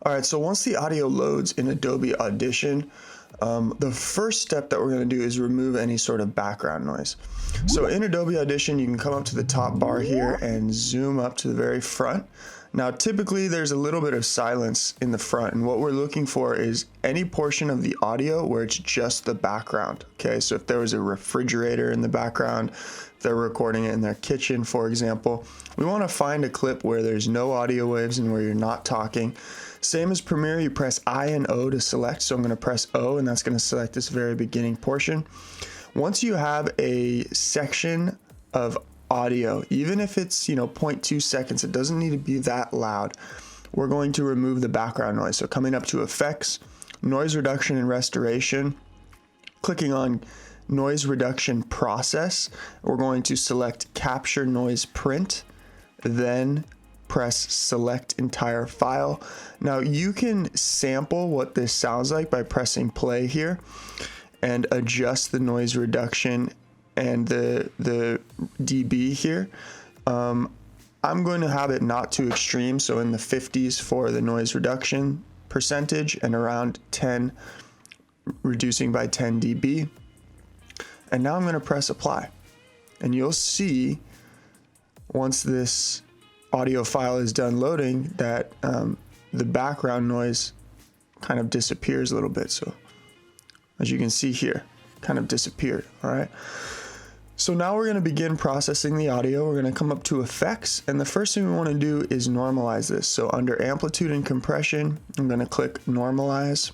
All right, so once the audio loads in Adobe Audition, the first step that we're going to do is remove any sort of background noise. So in Adobe Audition, you can come up to the top bar here and zoom up to the very front. Now, typically there's a little bit of silence in the front, and what we're looking for is any portion of the audio where it's just the background. Okay, so if there was a refrigerator in the background, if they're recording it in their kitchen, for example, we want to find a clip where there's no audio waves and where you're not talking. Same as Premiere, you press I and O to select. So I'm going to press O, and that's going to select this very beginning portion. Once you have a section of audio, even if it's 0.2 seconds, it doesn't need to be that loud. We're going to remove the background noise. So coming up to Effects, Noise Reduction and Restoration, clicking on Noise Reduction Process, we're going to select Capture Noise Print, then press Select Entire File. Now you can sample what this sounds like by pressing play here and adjust the noise reduction and the dB here. I'm going to have it not too extreme, so in the 50s for the noise reduction percentage and around 10, reducing by 10 dB. And now I'm going to press apply, and you'll see once this audio file is done loading that the background noise kind of disappears a little bit. So as you can see here, kind of disappeared. All right. So now we're going to begin processing the audio. We're going to come up to Effects, and the first thing we want to do is normalize this. So under Amplitude and Compression, I'm going to click Normalize.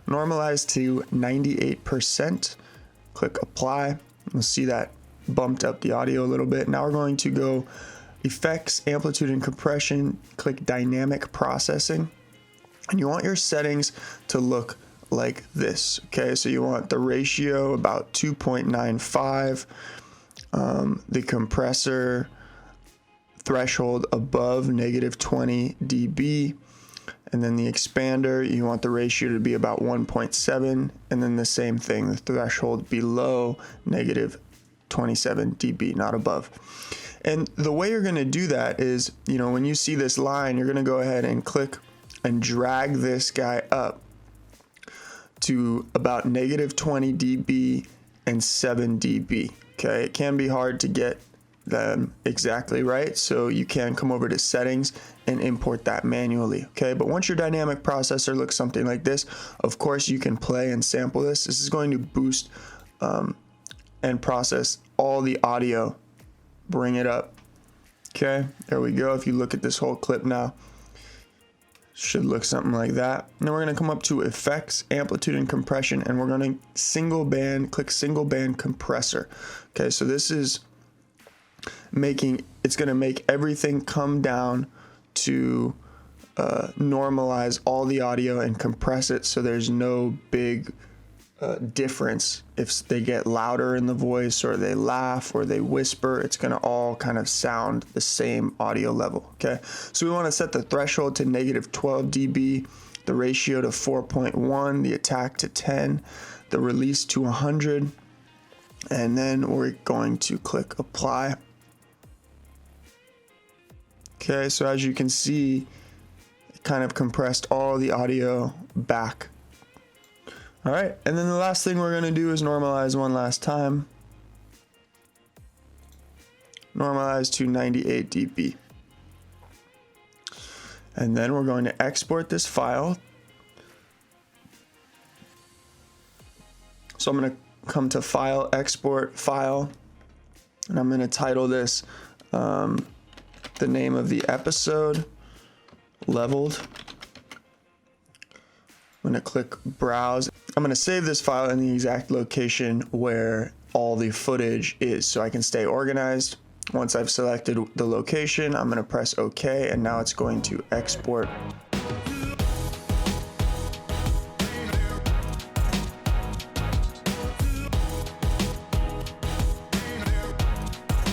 Normalize to 98%. Click Apply. You'll see that bumped up the audio a little bit. Now we're going to go Effects, Amplitude and Compression, click Dynamic Processing, and you want your settings to look like this. Okay, so you want the ratio about 2.95, the compressor threshold above -20 dB, and then the expander, you want the ratio to be about 1.7, and then the same thing, the threshold below -27 dB, not above. And the way you're going to do that is, when you see this line, you're going to go ahead and click and drag this guy up to about -20 dB and 7 dB. Okay, it can be hard to get them exactly right, so you can come over to Settings and import that manually. Okay, but once your dynamic processor looks something like this, of course you can play and sample this. This is going to boost and process all the audio. Bring it up. Okay, there we go. If you look at this whole clip now, should look something like that. Now we're going to come up to Effects, Amplitude and Compression, and we're going to click single band compressor. Okay, so this is it's going to make everything come down to normalize all the audio and compress it so there's no big difference if they get louder in the voice or they laugh or they whisper. It's going to all kind of sound the same audio level. Okay, so we want to set the threshold to -12 dB, the ratio to 4.1, the attack to 10, the release to 100, and then we're going to click apply. Okay, so as you can see, it kind of compressed all the audio back. All right, and then the last thing we're going to do is normalize one last time. Normalize to 98 dB. And then we're going to export this file. So I'm going to come to File, Export, File, and I'm going to title this the name of the episode, Leveled. I'm going to click Browse. I'm going to save this file in the exact location where all the footage is so I can stay organized. Once I've selected the location, I'm going to press OK, and now it's going to export